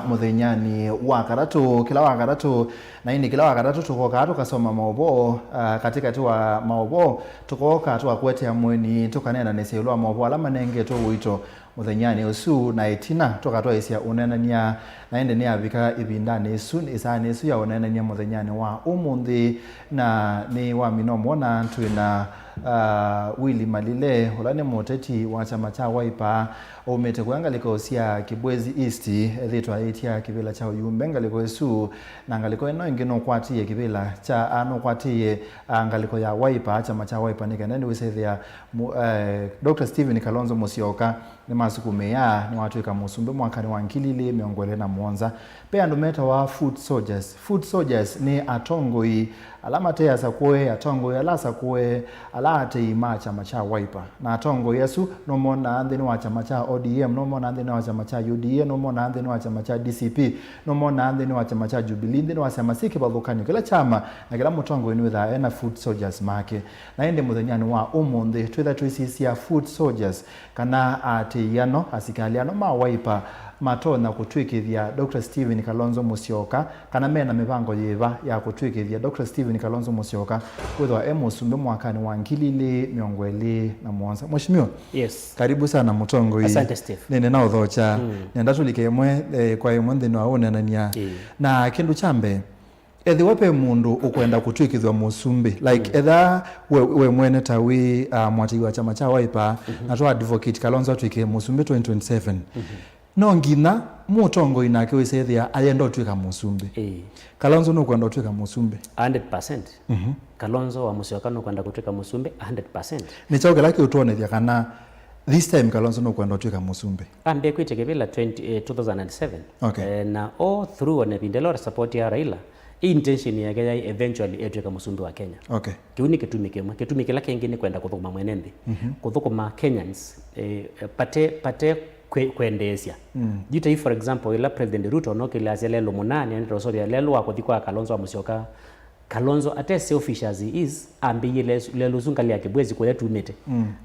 muthenyani wa karatu kila wa karatu na ini kila wa karatu tukoka tukasoma maobo katikati wa maobo tukoka tukakwetea mweni tukanena neselwa maobo alama nenge to wito muthenyani usu na itina tukatoa isia unenania na ende ni avika ibindane isu isane isu ya unenania muthenyani wa umundi na ni wa minomo na twina Willy Malile ulane moteti wa chama cha Wiper umete kuangaliko sia Kibwezi East thitwa itia kibila cha Uyumbe ngaliko esu na ngaliko eno ingino kwatie kibila cha ano kwatie ngaliko ya Wiper chama cha Wiper nikenda wisethia Dr. Stephen Kalonzo Musyoka ni masuku meya ni watu ikamusumbe mwakani wa nkilili miongole na mwonza pe andumeta wa food soldiers ni atongoi alama te asakwe atongo ya lasa kwe alate ima chama cha Wiper na atongo yesu no mona andeni wa chama cha ODM no mona andeni wa chama cha UDA no mona andeni wa chama cha DCP no mona andeni wa chama cha Jubilee ndeni wa chama siki badukani kila chama na kila mutongo ni witha ena food soldiers make na ende muthenyani wa umunde twitha twisisia food soldiers kana ate yano asikaliano ma Wiper matona kutwikithia Dr. Stephen Kalonzo Musyoka kana mena mipango yeva ya kutwikithia Dr. Stephen Kalonzo Musyoka kwithwa emusumbe mwakani wa ngilili miongweli na mwanza. Mheshimiwa, yes, karibu sana mutongo hii. Asante Steve. Nene na uthocha nenda tulike imwe kwa imwe ndini wa unenania na kindu chambe ethi wape mundu ukwenda kutwikithwa musumbi like etha we mwene tawi mwati wa chama cha Wiper na to advocate Kalonzo atwike musumbi 2027 no ngina mutongo inake wisethia ayenda otwika musumbi Kalonzo no kwenda otwika musumbi 100%. Kalonzo wa Musyoka no kwenda kutwika musumbi 100%. Ni chauke lake utonethia kana this time Kalonzo no kwenda otwika musumbi ambe kwitekebela 2007 okay. Na all through on bindelo support ya Raila intention yake ya eventually etwika musumbi wa Kenya. Okay. Kiuni kitumike lake ingine kwenda kuthukuma mwenendi kuthukuma Kenyans pate kwendesia jita for example ila President Ruto no kila lelo munani ndo so lelo akothikwa Kalonzo wa Musyoka Kalonzo ate selfish as he is ambiye lelo zungali yake bwezi kwa yetu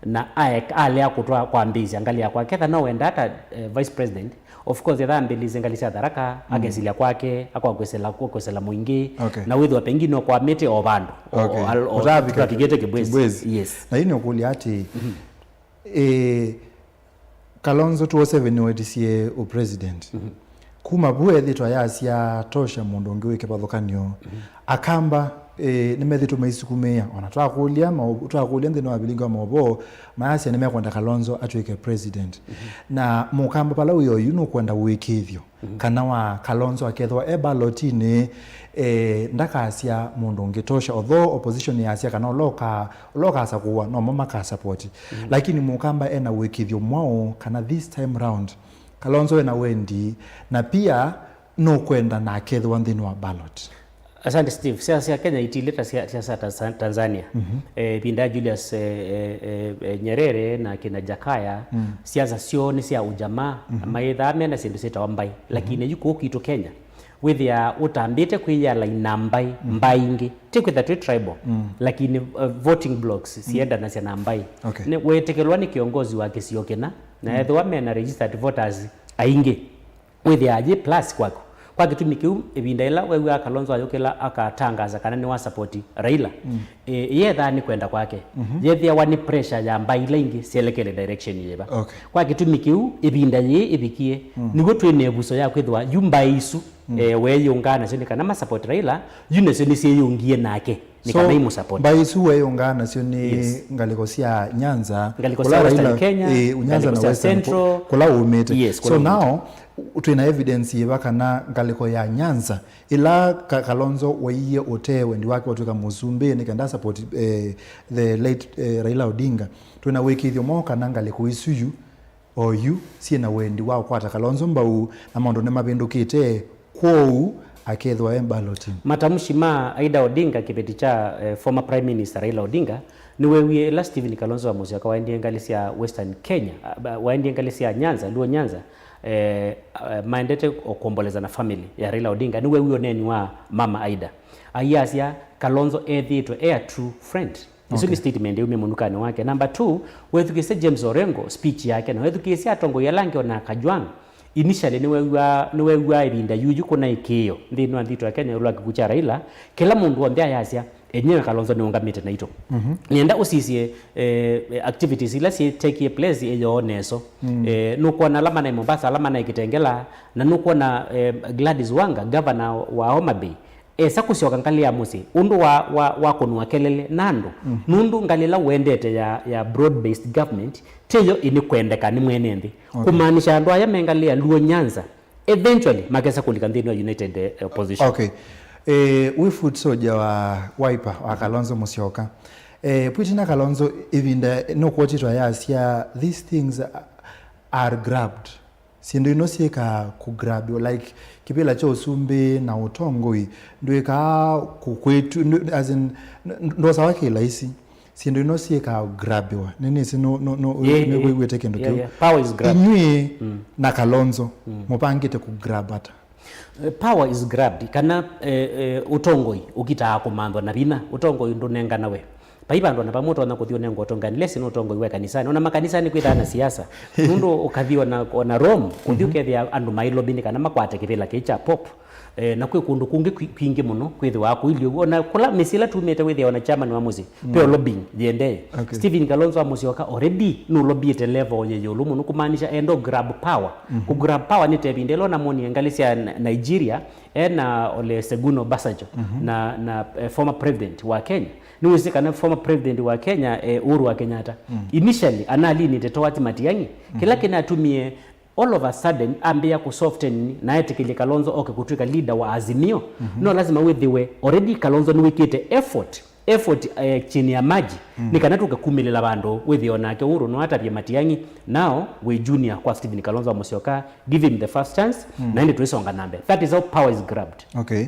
na ale akutwa kwa ambizi angali yakwa ketha no wenda hata vice president of course the ambilize ngali cia daraka agezilia kwake akwagwesela mwingi na witho pengine kwa mete o bandu o kigete kibwezi yes na yini okuli ati Kalonzo 27 wetisie u president kuma buwe thitwa yasia tosha mundu ungi wike bathukanio akamba nimethitu maisukumia ona twakulia ndino abilinga maobo maasi nimekwenda Kalonzo atwike president na mukamba pala uyo yuno kwenda wikithio kana wa Kalonzo akethwa balotini ndakasia mundu ngitosha although opposition yasia kana loka asakuwa no mama ka support lakini mukamba ena wikithio mwao kana this time round Kalonzo ena wendi na pia no kwenda na akethwa ndino wa ballot. Asante Steve. Siasa Kenya itileta siasa Tanzania. Pinda Julius Nyerere na kina Jakaya siasa sio ni sia ujamaa maitha mena sindu sita wambai lakini yuko kito Kenya withia utambite kuya line mbai ingi take with the tribal lakini voting blocks sienda na sia mbai ne wetekelwa ni kiongozi wake sio kena na etho wamena registered voters aingi withia aje plus kwako kwa kitumiki ebinda ila wewe Kalonzo ayokela akatangaza kana ni wa support Raila yetha ni kwenda kwake yethia wani pressure ya mbaile ingi selekele direction yeba kwa kitumiki ebinda ye ebikie nigo twene buso ya kwethwa yumba isu we yungana sio kana ma support Raila yune sio ni sie yungie nake ni kana imu support baisu we yungana sio ni ngaliko sia Nyanza kula Raila Kenya Nyanza na Western Central kula umete so now utwina evidence yeba kana ngaliko ya Nyanza ila Kalonzo weiye otewe ndi wake watuka musumbi ni kanda support the late Raila Odinga twina wikithio moka na ngaliko isuyu oyu sina wendi wao kwata Kalonzo mbau na mondo ne mabindukite kwou akethwa balloting matamushi ma Aida Odinga kipeti cha former prime minister Raila Odinga ni wewe la Stephen Kalonzo wa Musyoka waendie ngalisia Western Kenya waendie ngalisia Nyanza Luo Nyanza maendete okomboleza na family ya Raila Odinga ni wewe oneni wa mama Aida ayasia Kalonzo to a true friend Isu ni statement yume munukani wake. Number 2, wethukise James Orengo speech yake na wethukise atongo yalange na Kajwang initially ni wewa ibinda yuju kuna ikio ndino andito ya Kenya ulwa kikucha Raila kila mundu wonde ayasia enyewe Kalonzo niungamite na ito nienda usisie activities ila si take place eyo oneso nuko na lama na Mombasa lama na Kitengela na nuko na Gladys Wanga governor wa Homa Bay sakusioka ngali musi undu wa kunwa kelele nando nundu ngalila wendete ya broad based government teyo ini kwendeka ni mwenendi kumaanisha ndo aya mengalia Luo Nyanza eventually magesa kulika ndino United Opposition. Okay. We food soja wa Wiper wa Kalonzo Musyoka. Putina Kalonzo ivinda no kwotitwa yasia these things are grabbed. Sindo inosika kugrab like kipela cha usumbe na utongoi ndo ika kukwetu as in ndo sawa kilaisi sindo inosika grabwa nini sino we take into account power is grabbed inui na Kalonzo mupangite kugrabata power is grabbed kana utongoi ukita kumandwa na bina utongoi ndo nenga nawe paiba ndo napamoto na kuthio nengo tongani lesi no tongo iwe kanisani ona makanisani kwitha na siasa nundo ukathio na Rome kuthio kethia andu mailobini kana makwate kivila kicha pop na kwe kundu kungi kwingi muno kwithi wako ilio ona kula misila tumete withia ona chairman wa muzi peo lobbying jende Stephen Kalonzo wa Musyoka already no lobbyete level ye yolu muno kumaanisha endo grab power ku grab power ni tebindelo na moni engalisia Nigeria na Ole Seguno Obasanjo na former president wa Kenya niwezeka na former president wa Kenya Uhuru wa Kenyatta initially analini tetowati Matiang'i kila kinatumie all of a sudden ambia ku soften na etikile Kalonzo kutuika leader wa Azimio no lazima withiwe already Kalonzo ni wikite effort chini ya maji nikanatuka kumilela bando withiona yake Uhuru no hata pia Matiang'i now we junior kwa Stephen Kalonzo wa Musyoka give him the first chance na ndi tuisonga nambe that is how power is grabbed. Okay.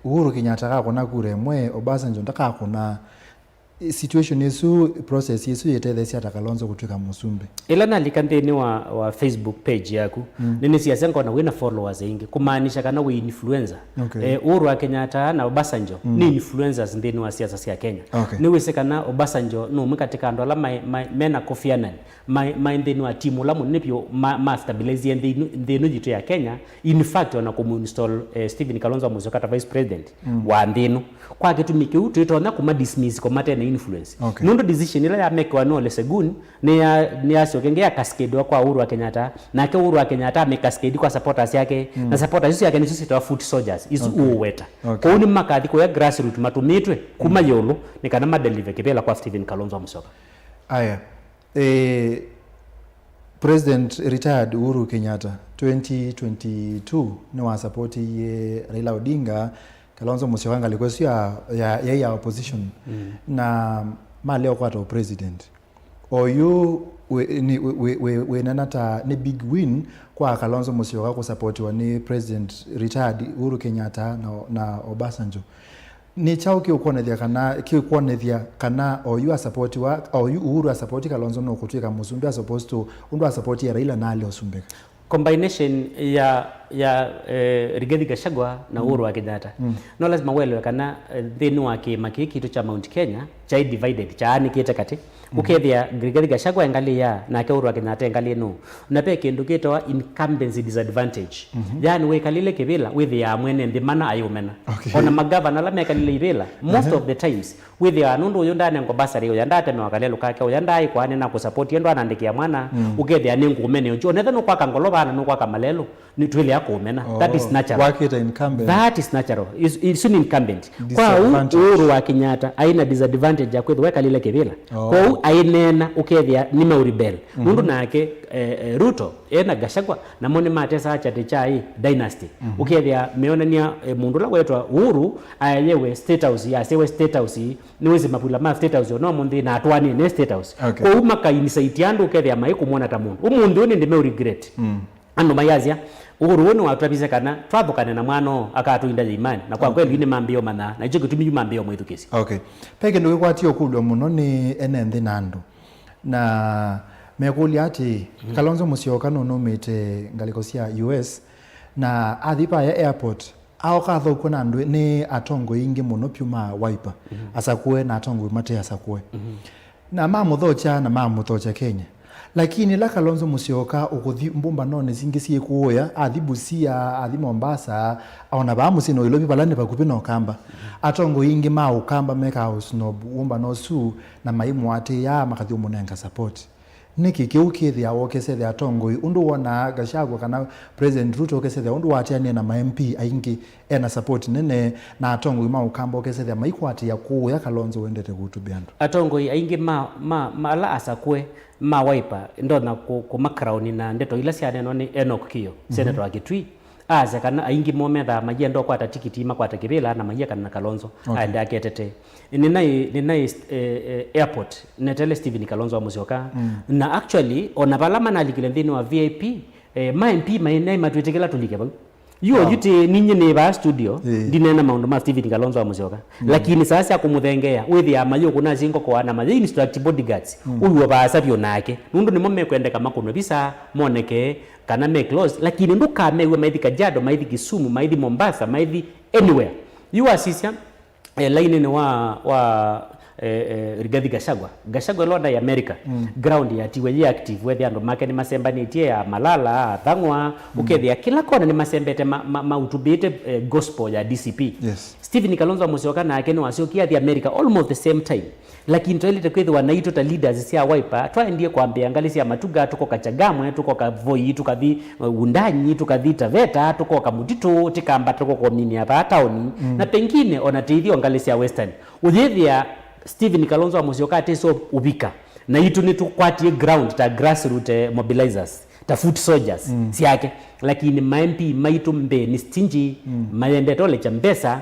Uhuru Kenyatta kakona kure mwe Obasanjo ndakakona situation yesu process yesu yetethesi ata Kalonzo kutuika musumbe ila nalikandeni wa Facebook page yaku nini siasa ngona wina followers ingi kumaanisha kana we influencer Uhuru wa Kenyatta na Obasanjo ni influencers ndeni wa siasa sia Kenya ni wesekana Obasanjo no mkatika ndo la mena kofianan ndeni wa timu la munipyo ma stabilize ndeni jitu ya Kenya in fact wana kuminstall Stephen Kalonzo Musyoka vice president wa ndenu kwa kitu mikiu tuitona kuma dismiss komate na influence nundo decision ila ya make wa Ole Seguno ni asio kengea cascade kwa Uhuru wa Kenyatta na ke Uhuru wa Kenyatta ame cascade kwa supporters yake na supporters yake ni sisi foot soldiers isu uweta kwa uni makadhi kwa grassroots matumitwe kuma yolo ni kana madeliver kibela kwa Stephen Kalonzo Musyoka aya President retired Uhuru Kenyatta 2022 ni wa support ye Raila Odinga Kalonzo Musyoka alikuwa sio ya opposition na maleo kwa president oyu we nanata ni big win kwa Kalonzo Musyoka ku support wa ni president retired Uhuru Kenyatta na Obasanjo ni chao kiukonethia kana oyu support wa oyu Uhuru support Kalonzo no kutuika musumbe as opposed to undu support ya Raila na ali osumbeka combination ya Rigathi Gachagua na Uhuru wa Kenyatta no lazima welewe kana thinu wa kimaki kitu cha Mount Kenya cha divided cha ani kete kati ukethia Rigathi Gachagua engalia na ke Uhuru wa Kenyatta engalia no na pe kindu kitwa incumbency disadvantage yani we kalile kibila with ya mwene ndimana ayumena ona magavana la mekalile ibila most of the times with ya nundu yondane ngo basari yandate mewakalelo kake yandai kwa na ku support yendo anandikia mwana ukethia ningu umene onjo netha no kwa kangoloba no kwa kamalelo ni twele yako umena that is natural that is natural is an incumbent kwa Uhuru wa Kenyatta aina disadvantage ya kwethu weka lile kibila kwa ainena ukethia ni mauribel mundu nake Ruto ena Gachagua na mone matesa acha chai dynasty ukethia meonania mundu la wetwa Uhuru ayewe state house ya sewe state house ni wezi mapula ma state house no mundi na atwani ne state house kwa umaka insight yandu ukethia mai kumwona ta mundu umundu ni ndime regret ando mayazia Uhuru wonu watwabize kana twabukana na mwano akatuinda imani na kwa kweli ni mambio mana na ijo kitumi mambio mwithukisi peke ndo kwatio kulwa muno ni enende nandu na mekuli ati Kalonzo Musyoka no mete ngalikosia US na athipa ya airport ao katho kuna ndu ni atongo ingi muno pyuma Wiper asakue na atongo mate asakue na mamuthocha Kenya lakini la Kalonzo Musyoka ukuthi mbumba none zingisi kuoya athi Busia athi Mombasa ona ba musino ilobi balane bakupi no kamba atongo ingi ma ukamba meka house no umba no su na maimu ate ya makathi umunenga support niki kiukithi awokese the atongo undu wona Gachagua kana President Ruto okese the undu wate ane na MP aingi ena support nene na atongo ma ukamba okese the maikwati ya kuoya Kalonzo wendete kutubiando atongo aingi ala asakwe ma Wiper ndona ku makrauni na ndeto ila cia neno ni Enoch Kio senator wa Kitui aza kana aingi mometha magia ndo kwata tikiti makwata kibila na magia kana Kalonzo aende aketete ninai airport netele Stephen Kalonzo wa Musyoka na actually ona balama na likile ndini wa VIP ma MP mainai matwetekela tulike ba yo yuti ninyi ne ba studio dinena maundu ma Stephen Kalonzo wa Musyoka lakini sasa kumuthengea withi ya mayo kuna zingo kwa na mayo instruct bodyguards uyu ba sabyo nake nundu ni momme kwendeka makuno bisa moneke kana make close lakini nduka mewe maithi Kajiado maithi Kisumu maithi Mombasa maithi anywhere you assistant line ni wa Rigathi Gachagua londa ya America ground ya tiwe active whether ando make ni masemba ni tie ya Malala Thangwa ukethia kila kona ni masembete mautubite gospel ya DCP Stephen Kalonzo Musyoka na akeni wasiokia the America almost the same time lakini toilete kwethi wanaito ta leaders cia Wiper twaendie kwambia ngalisi ya Matuga tuko Kachagamwe tuko Kavoi tukathi Undanyi tukathi Taveta tuko Kamutito tikamba tuko kwa nini hapa town na pengine onateithio ngalisi ya Western uthithia Stephen Kalonzo wa Musyoka ateso ubika na itu ni tukwatie ground ta grassroots mobilizers ta foot soldiers siake lakini MP maitu mbe ni stingy maende tole cha mbesa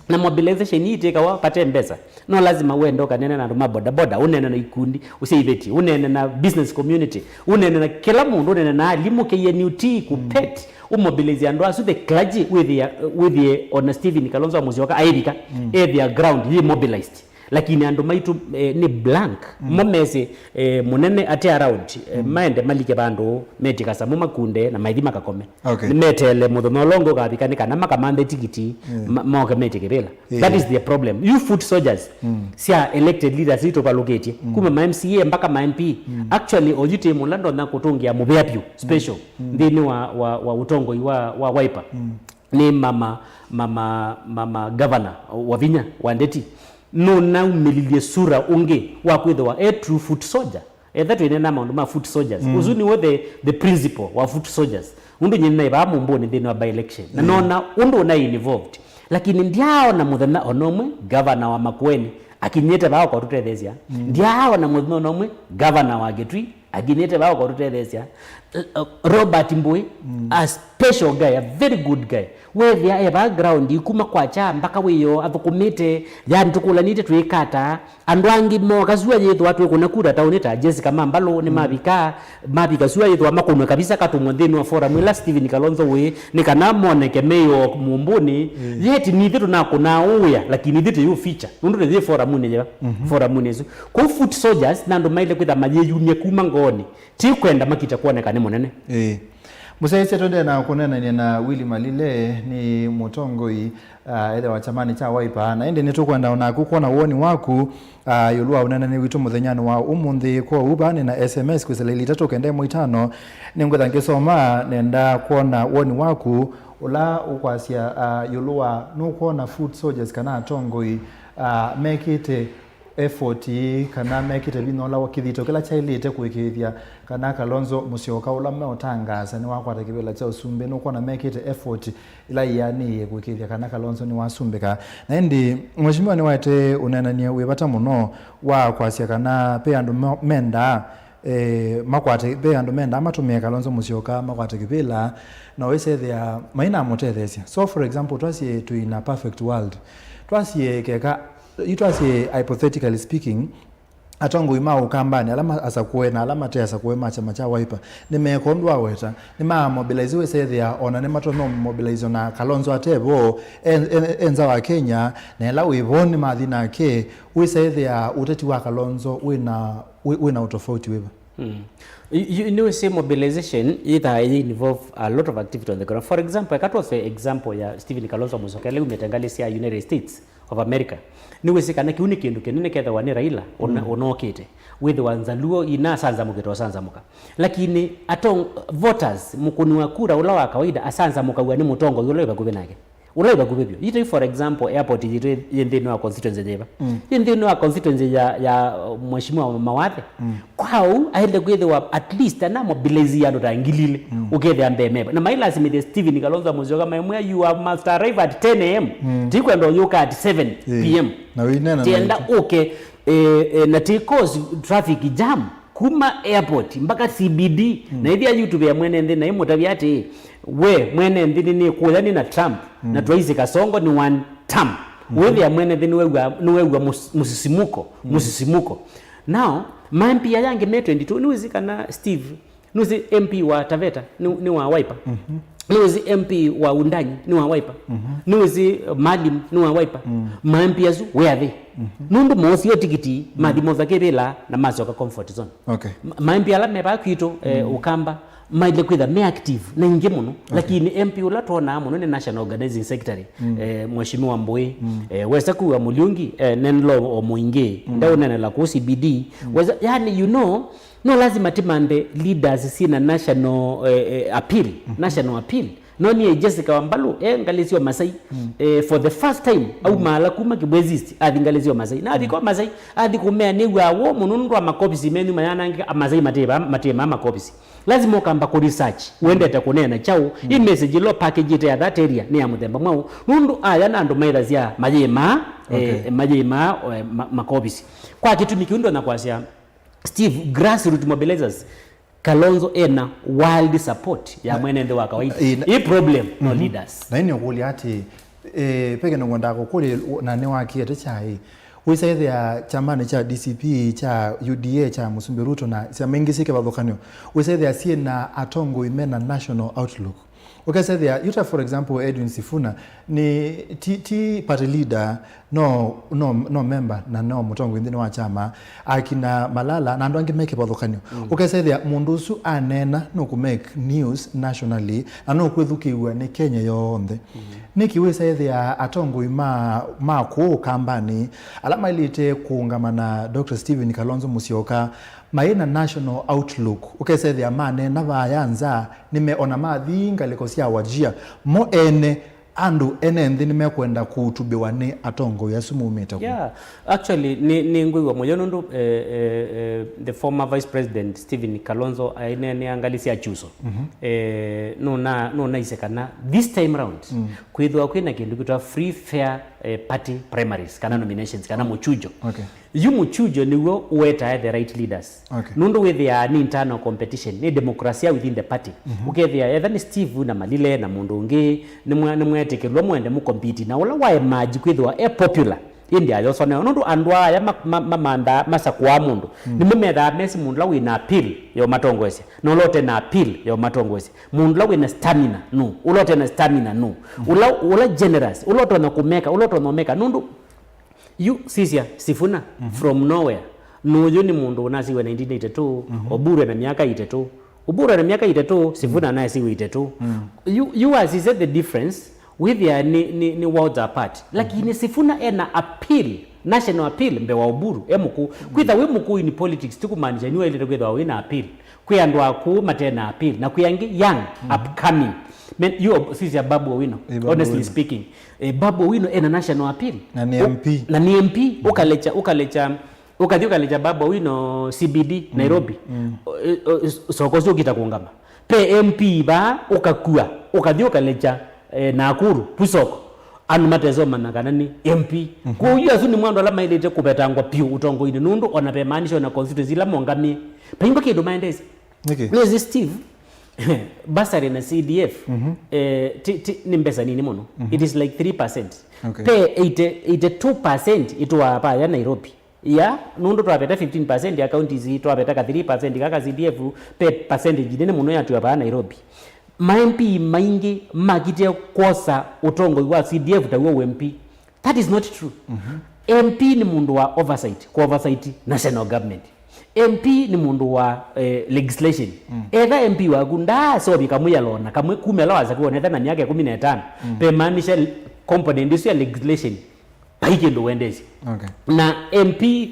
na mobilization hii teka wapate mbesa no lazima uende kanene na nduma boda unene na ikundi useiveti unene na business community unene na kila mundu unene na alimu KNUT kupet umobilize ando asu the clergy with the on Stephen Kalonzo wa Musyoka aidika area ground he mobilized lakini ando maitu ni blank momese munene ate around maende malike bando metika samu makunde na maithi makakome ni metele muthono longo kabikane kana makamande tikiti moke metike bela that is the problem you foot soldiers sia elected leaders ito baloketi kuma ma MCA mpaka ma MP actually ojite mulando na kutungia mubeapyu special ndini wa utongo wa Wiper ni mama governor wa Vinya wa Ndeti no na umililie sura unge wa kwitwa a true foot soldier that we nena maundu ma foot soldiers uzuni wo the principle wa foot soldiers undu nyina ba mumboni thini wa by election na nona undu na involved lakini ndiao na muthana onomwe governor wa Makueni akinyete bao kwa tutethesia ndiao na muthana onomwe governor wa Gitui akinyete bao kwa tutethesia Robert Mbui a special guy a very good guy where there background ikuma kwa cha mpaka wiyo athukumite yani tukulanite twikata andwangi mo kazua yetu watu kuna kura taunita Jessica Mambalo ni mabika zua yetu amakunwe kabisa katumwe thini wa forum ila Stephen Kalonzo we ni kana moneke meyo mumbuni yeti ni thitu na kuna uya lakini thitu yu feature nundu the forum ni je forum ni zo ku foot soldiers nando maile kwitha mayeyu kuma ngoni ti kwenda makita kuoneka ni munene Musaise tonde na kunena na Willy Malile ni mutongoi ile wa chamani cha Wiper na ende nitukwenda na kukuona uoni waku yulua unena ni witu muthenyano wa umunthi kwa ubani na SMS kwisele 3 kende mwitano ningwetha ngisoma nenda kuona uoni waku ula ukwasia yulua nukuona foot soldiers kana atongoi make it effort kana make it binola wakithito kila chailite kuikithia kana Kalonzo Musyoka ula meotangaza ni wakwata kibela cha usumbe no kona make it effort ila yani kuikithia kana Kalonzo ni wasumbeka na ndi mheshimiwa ni wate unenania webata muno wa kwasia kana pe andu menda makwate pe andu menda amatumia Kalonzo Musyoka makwata kibela na wese there maina motethesia so for example twasi to in a perfect world twasi keka it was hypothetically speaking atongo ima ukambani alama asakuwe na alama te asakuwe macha Wiper nimekondwa weta nima mobilize we say there ona nematono mobilize na Kalonzo atebo enza wa Kenya na la wivoni madhina ke we say there uteti wa Kalonzo we na utofauti wewe You know, say mobilization either involve a lot of activity on the ground. For example, I got of example ya Stephen Kalonzo Musyoka leo umetangalia sia United States of America ni wisikana kiuni kindu kinene ketha wani Raila onokite with wanzaluo ina sanza mukito sanza muka lakini atong voters mukuni wa kura ula wa kawaida asanza muka wani mutongo yule bagube nake ula bagube bio ite for example airport yite yende no constituency jeba yende no constituency ya mheshimiwa Mawathe kwao aende kwethe at least na mobilize ya ndo ngilile ukethe ambemeba na maila simide Steven Kalonzo Musyoka maimwe you must arrive at 10 am tikwenda yuka at 7 pm na winena tienda okay na cause traffic jam kuma airport mpaka CBD na ithia YouTube ya mwene ndi na imotabi ati we mwene ndi ni kuthani na Trump na Twaise Kasongo ni one term we ya mwene ndi niwegwa musisimuko now mampi ya yange May 22 niwizikana Steve nuzi MP wa Taveta ni wa Wiper nuzi MP wa Undanyi ni wa Wiper nuzi Malim ni wa Wiper mampi yazu where are they nundu mosi yo tikiti madimo zake bela na masoka comfort zone okay mampi ala meba kwito ukamba maile kwitha me active na inge muno lakini MP ula tona muno ni National Organizing Secretary mheshimiwa Mbui wesa kuwa Mulyungi nenlo omuinge ndao nene la ku CBD wesa yani you know no lazima timande leaders sina national appeal no ni Jessica Wambalu ngalizio Masai for the first time au mala kuma kibwezist ngalizio Masai na adiko Masai adikumea ni wawo munundu wa makopisi menu mayana Masai matema makopisi lazima ukamba ko research uende takunena chao i message lo package ite ya that area ni ya muthemba mwao nundu aya na ndo maila zia majema makopisi kwa kitu mikiundo na kwasia Steve grassroots mobilizers Kalonzo ena wild support ya mwenende wa kawaida hii problem no leaders na ini okuli ati peke no ngondako kuli na ne wakiete chai wisaithe ya chamani cha DCP cha UDA cha Musumbi Ruto na cia mengisike bathukanio wisaithe ya sie na atongo imena national outlook ukasaithe ya yuta for example Edwin Sifuna ni ti party leader no member na no mutongo indini wa chama akina Malala na ndo angimeke bathukanio ukasaithe ya mundu usu anena no ku make news nationally na no kwithukiwa ni Kenya yonthe niki wisaithe ya atongo ma ku kambani alama ilite kuungamana Dr. Steven Kalonzo Musyoka maina national outlook ukasaithe ya mane na bayanza nimeona mathinga likosia wajia mo ene andu ene ndini mekwenda kutubiwa ni atongo yasumumeta yeah actually ni ngwiwa moyo nundu the former vice president Steven Kalonzo ni angalisia chuso no isekana this time round kwithwa kwina kindu kitwa free fair party primaries kana nominations kana muchujo okay yu muchujo niwo weta the right leaders nundu with their internal competition ni demokrasia within the party ukethia either ni Steve na Malile na mundu ungi ni mwetekelwa mwende mu compete na wala wae maji kwithwa popular indi ayo so nundu andwa ya mamanda masakwa mundu ni mumetha mesi mundu la wina appeal yo matongwese no lote na appeal yo matongwese mundu la wina stamina no ulote na stamina no ula generous ulote na kumeka ulote na meka nundu you sisia Sifuna from nowhere nuyo ni mundu unasiwe 1982 obure na miaka 82 ubura na miaka 82 Sifuna naye siwe 82 you as he said the difference with ya ni worlds apart lakini Sifuna ena appeal national appeal mbe wa uburu emuku kwitha we muku in politics tukumaanisha niwe ile kwitha wina appeal kuyandwa aku matena appeal na kuyangi young upcoming men you sisi Babu Owino honestly speaking Babu Owino ena national appeal na ni MP ukalecha Babu Owino CBD Nairobi sokozo kitakungama pe MP ba ukakua ukathi ukalecha Nakuru Pusoko anu matezo manakana ni MP kwa hiyo asu ni mwando alama ile kubetangwa piu utongo ine nundu ona pe manisho na constituency la mongami pengine kido mindezi okay Steve basari na CDF ni mbesa nini mono it is like 3% okay pe 82% itwa hapa ya Nairobi ya nundu twapeta 15% ya county zi twapeta ka 3% kaka CDF pe percentage nene muno ya hapa Nairobi MP maingi magite kosa utongo wa CDF tawo MP that is not true MP ni mundu wa oversight national government MP ni mundu wa legislation either MP wa gunda so bikamuya lona kamwe kumela waza kuona na miaka 15 pe manisha component ya legislation paike ndo wendezi. Okay. Na MP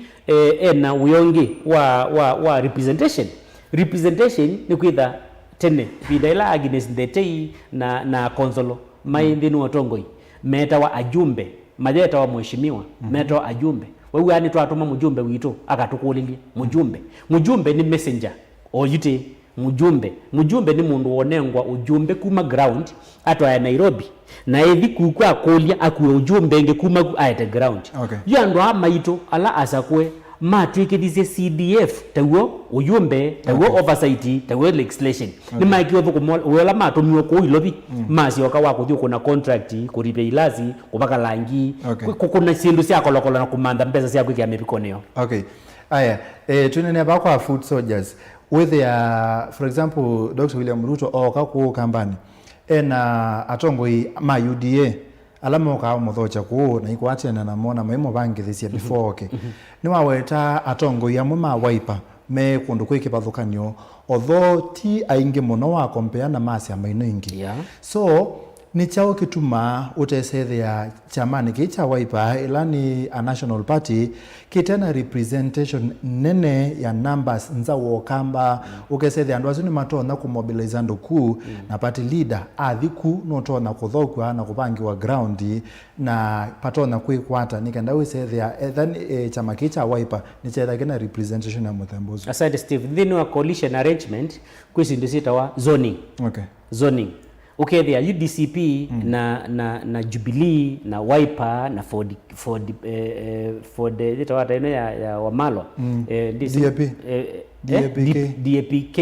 na uyongi wa representation ni kwitha tene bidaila Agnes Ndetei na Konsolo maindi ni watongoi meta wa ajumbe majeta wa mheshimiwa meta wa ajumbe wewe yani twatuma mjumbe wito akatukulilia mjumbe ni messenger oyite mjumbe ni mundu wonengwa ujumbe kuma ground atwa ya Nairobi na ethi kukwa kolia akuwe ujumbe nge kuma aite ground. Okay. Yando amaito ala asakwe matwikithie CDF tawo uyumbe tawo oversight tawo legislation ni maikio thuko wala matumio ko ilobi masi waka kuthio kuna contract kuripe ilazi kubaka langi kuna sindu cia kolokola na kumanda mbesa cia kwikia mibikoneo. Okay. Aya tunene ba kwa food soldiers with for example Dr. William Ruto oka ku kambani ena atongoi ma UDA alama ka muthocha ku na ikwatena na mona maimo bangithisia before okay ni waweta atongoi amwe ma Wiper me kundu kwikipathukanio although ti aingi muno wa compare na masi amaino ingi. So ni chao kituma utesethia chamani kicha Wiper ilani a national party kitena representation nene ya numbers nza wokamba ukesethia andu acio ni matona kumobilize nduku na party leader athiku no tona kuthokwa na kubangiwa ground na patona kwikwata nikenda wisethia then chama kicha Wiper ni chetha kina representation ya muthembozo. Aside Steve, thini wa coalition arrangement kwisindu sitawa zoning. Okay. Zoning. Okay, there UDCP na Jubilee na Wiper na for the litawata ino ya Wamalwa DAPK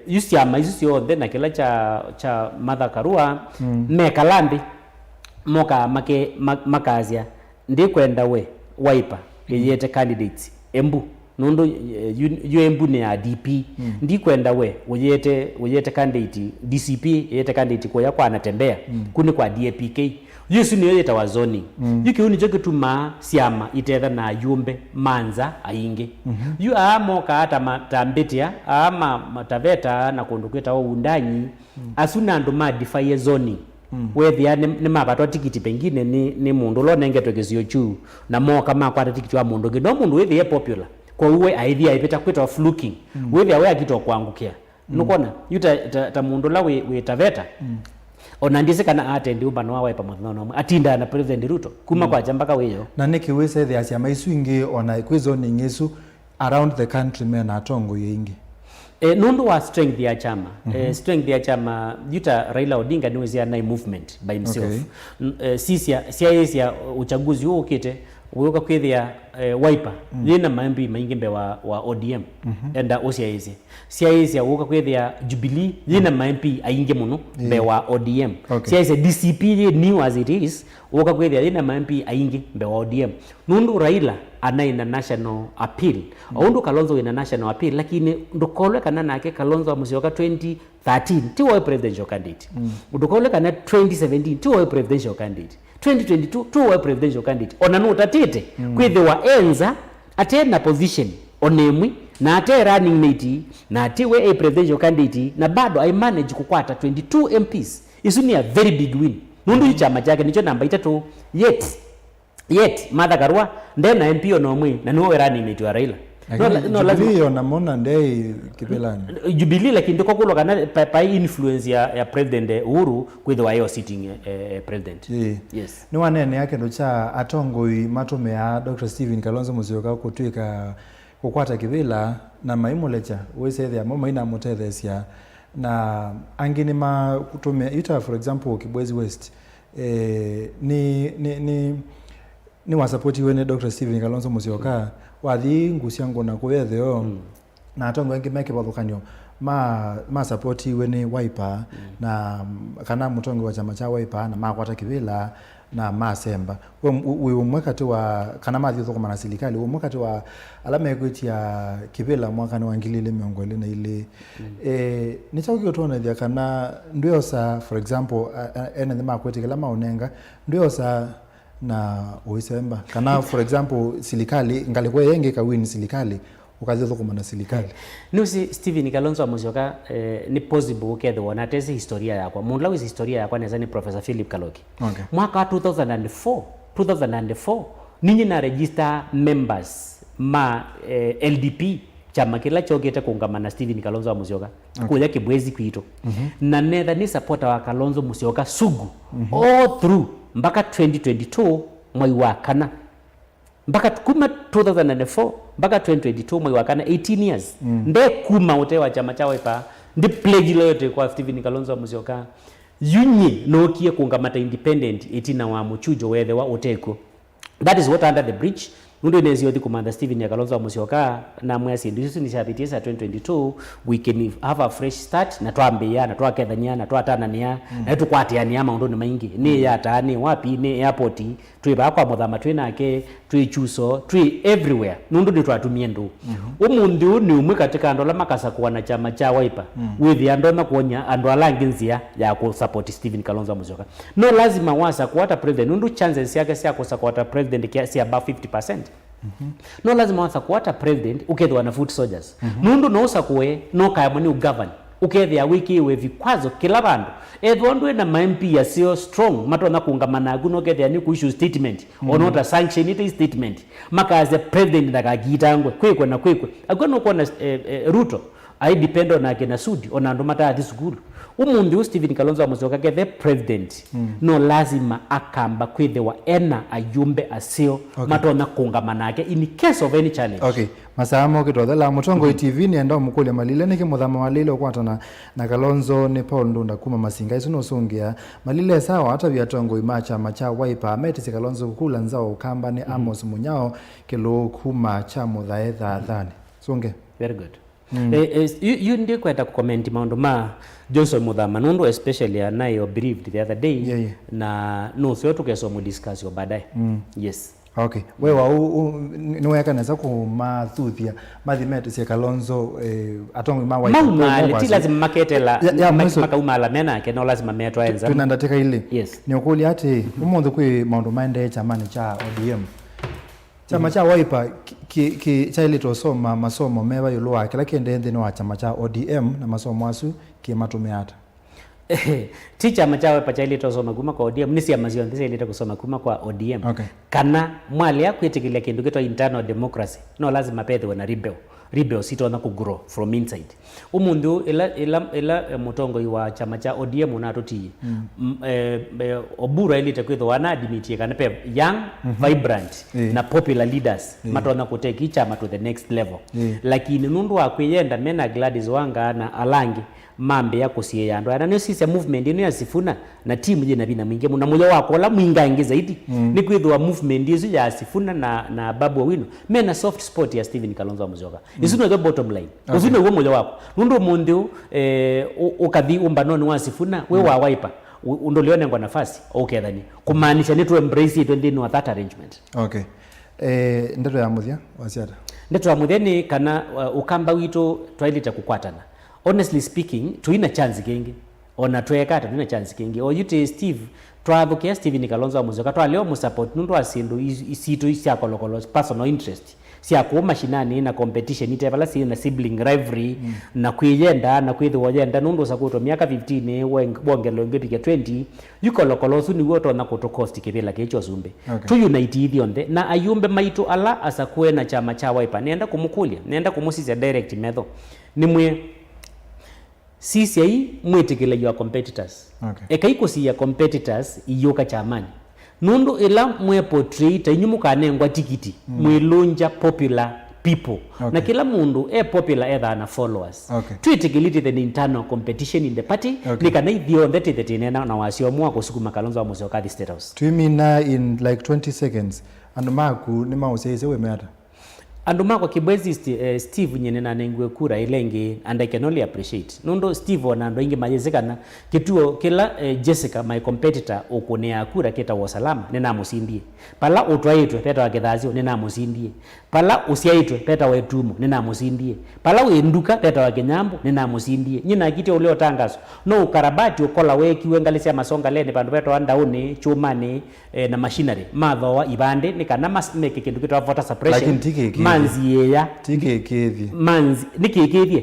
yusiama yothe na kila cha Martha Karua mekalambi moka makazia ndi kwenda we Wiper yete candidates Embu nondo Embu ne ya DP ndi kwenda we uyete candidate DCP yete candidate kwa kwa anatembea kuni kwa DAPK Yesu ni yeta wa zoning yuki uni joke tuma siama itetha na yumbe manza ainge yu amoka hata matambetia ama mataveta na kundukweta wa undanyi asuna ndo modify zoning wethia ni mabatwa tikiti pengine ni mundu lo nengetwekezio chu na moka makwata tikiti wa mundu ngido mundu wethia popular kwa uwe aidhia ipeta kweta fluking wethia we akito kwangukia nukona yuta ta mundu la we taveta onandise kana atendi ubano wa Wiper muthono atinda na President Ruto kuma kwa jambaka weyo na niki wese thia cia maisu ona kwizoning isu around the country mena atongo yingi nundu wa strength ya chama strength ya chama yuta Raila Odinga ni wezia na movement by himself. Sia uchaguzi huo ukite uyoka kwithia Wiper lina mambi maingi wa ODM enda osiaise sia uyoka kwithia Jubilee lina mambi aingi muno be wa ODM sia DCP new as it is uyoka kwithia lina mambi aingi be wa ODM nundu Raila anaina national appeal undu Kalonzo ina national appeal lakini ndukolwe kana nake Kalonzo amusioka 2013 ti wa presidential candidate ndukolwe kana 2017 ti wa presidential candidate 2022 tu wa presidential candidate onanu utatete kwithiwa enza atena position onemwi na ate running mate na atiwe a presidential candidate na bado I manage kukwata 22 MPs isu ni a very big win nundu chama chake nicho namba 3 yet Martha Karua ndena MP onomwe na niwe running mate wa Raila Jubilee onamona ndei kipelani Jubilee lakini ndiko kulo kana pa influence ya President Uhuru kwithiwa yo sitting president. Yes. Ni wanene yake ndo cha atongoi matume ya Dr. Stephen Kalonzo Musyoka kutwika kukwata kivila na maimulecha wesethia mama ina mutethesia na angini kutume ita for example Kibwezi West ni wasapoti wene Dr. Stephen Kalonzo Musyoka wathi ngusiango na kuwetheo na atongo wengi meke bathukanio ma support wene Wiper na kana mutongo wa chama cha Wiper na makwata kivila na masemba we umwekati wa kana mathi thoko na serikali umwekati wa alama ya kivila mwaka ni wa 2022 ni chao kiotona thia kana ndiosa for example ene the makwete kala maonenga ndiosa na uisemba kana for example serikali ngalikwe yenge ka win serikali ukazizo kumana serikali nusi Stephen Kalonzo Musyoka ni possible ukethwa na tesi historia yakwa mundu lawi historia yakwa neza ni Professor Philip Kaloki mwaka 2004 2004 ninyi na register members ma LDP chama kila chogete kungamana Stephen Kalonzo Musyoka kuja kibwezi kwito na nether ni supporter wa Kalonzo Musyoka sugu all through mpaka 2022 mwezi wa kana mpaka kuma 2004 mpaka 2022 mwezi wa kana 18 years nde kuma wote wa chama cha Wiper ndi pledge loyote kwa Stephen Kalonzo Musyoka yunyi nokie kungamata independent itina wa muchujo wethe wa oteko. That is what under the bridge Nundo inezi yodi kumanda Stephen Kalonzo Musyoka na mwezi ndisu nishabitisa 2022 we can have a fresh start na twambia na twakethania na twatanania na tukwatiania maundu ni maingi ni ya tani wapi ni airport twiba kwa muthama twinake twi chuso twi everywhere nundu ndi twatumie ndu umundu ni umwe katika andola makasa kuwa na chama cha Wiper with andona kuonya andu alangi nzia ya ku support Stephen Kalonzo Musyoka no lazima wasa kuata president nundu chances yake sia kusupport president kiasi above 50%. No lazima wasa kuata president ukethwa na foot soldiers nundu no usakue no kaya mwani ugovern ukethia wiki we vikwazo kila bandu ethondwe na MP ya sio strong matona kungamana guno kethia ni ku issue statement or not a sanction it statement makaze president ndakagitangwe kwekwe na kwekwe agono kuona Ruto I depend on akena Sudi on andu mata this school umundu Stephen Kalonzo Musyoka the president no lazima akamba kwethewa ena ayumbe asio matona kungamana yake in case of any challenge. Okay, masamo kitothe mutongo TV ni enda mukule malile niki muthama walile kwatana na Kalonzo ni Paul Ndunda kuma Masinga isu no sungia malile sawa hata biatongo imacha macha Wiper metisi Kalonzo kula nzao ukamba ni Amos Munyao kilo kuma cha muthaetha thani sunge. Very good. You ndi kwenda kucomment maundu ma Johnson Muthama nundu especially anayo briefed the other day na no sio tukesomo discuss yo baadaye. Yes. Okay. Wewa niweka neza kumathuthia mathimete Kalonzo atongo ma Wiper. Mama ti lazima maketela makauma ala mena ke no lazima metwa enza. Tunandateka ile. Yes. Ni ukuli ati umundu kwi maundu maende chamani cha ODM. Chama cha Wiper ki chaili tosoma masomo mewa yulwa kila kende ndino wa chama cha ODM na masomo asu ki matumeata. Ti chama cha Wiper chaili tosoma kuma kwa ODM nisi amazio ndise ileta kusoma kuma kwa ODM. Okay. Kana mwali ya kwetikile kindu kitwa internal democracy no lazima pethewe na rebel sito na kugrow from inside. Umundu ila mutongo wa chama cha ODM unatuti obura ilita kwetho wana admitie kana pe young vibrant na popular leaders matona kuteki chama to the next level. Lakini nundu wa kuyenda mena Gladys Wanga na Alangi mambe ya kusie yandu ana nyo sisi movement ino ya Sifuna na timu je na bina mwingi na moyo wako la mwinga ingi zaidi ni kwithwa movement izo ya Sifuna na Babu Owino mena soft spot ya Stephen Kalonzo Musyoka isuno the bottom line uzino uwo moyo wako nundu mundu ukathi umbanoni wa Sifuna we wa Wiper undolione ngwa nafasi okethani kumaanisha ni to embrace it and in that arrangement. Okay. Ndeto ya muthia wasiata ndeto ya muthia ni kana ukamba wito twailita kukwatana. Honestly speaking, tuina chance kingi. Ona twekata tuina chance kingi. O yute Steve, twavukia Stephen Kalonzo Musyoka twaleo musupport nundu asindu isito isya kolokolo personal interest. Sia ku mashinani na competition itebala si na sibling rivalry na kuyenda na kwithu wajenda nundu sakuto miaka 15 bongelo ngepike 20 yukolokolo su ni woto na kuto cost kibela kecho zumbe. Tu unite ithionde na ayumbe maitu ala asakwe na chama cha Wiper nenda kumukulia nenda kumusisia direct method. Nimwe sisi mwetekele your competitors. Ekaiko si ya competitors iyoka chamani. Nundu ila mwe portray tainyumuka nengwa tikiti mwelonja popular people na kila mundu popular either na followers twetekele the internal competition in the party nikana ithio that inena na wasio mwa kusukuma Kalonzo Musyoka the state house twimina in like 20 seconds and maku ni mausese we meata anduma kwa kibwezi Steve nyene na nengwe kura ilengi and I can only appreciate nundo Steve ona ndo ingi majezekana kituo kila Jessica my competitor ukonea kura kita wa salama nena musindie pala utwaitwe peta wakethazio nena musindie pala usiaitwe peta wetumo nena musindie pala wenduka peta wakenyambo nena musindie nyina kite ulio tangazo no ukarabati ukola weki wengalisia masonga lene pandu peta wandaune chumane na machinery matho ibande nikana masmeke kindu kitwa voter suppression manzi ya tikekethie manzi nikikithie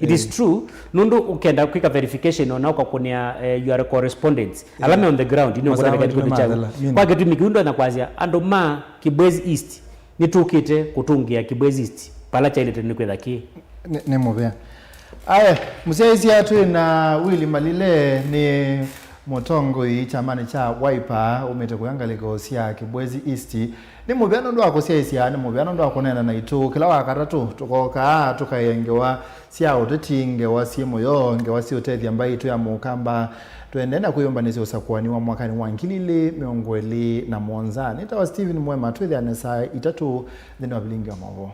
it is true nundu ukenda kwika verification ona ukakunia you are a correspondence alame on the ground ni ngona gani kwa chagu kwa kitu mikundo na kwazia ando ma Kibwezi East nitukite kutungia Kibwezi East pala cha ile tene kwetha ki ne mubea aya musiaisi atu na Willy Malile ni mutongoi chamani cha Wiper umete kuyangaliko sia Kibwezi East ni mubiano ndo akusiaisi ni mubiano ndo akunena na itu kila wakatatu tukoka tukayengewa sia utetingewa simu yo ngewa si utethi ambaye itu ya mukamba tuendena kuyombanisi usakuani wa mwakani wa 2027 nitawa Steven Mwema twethi anesa itatu dhini wa bilingi wa mavo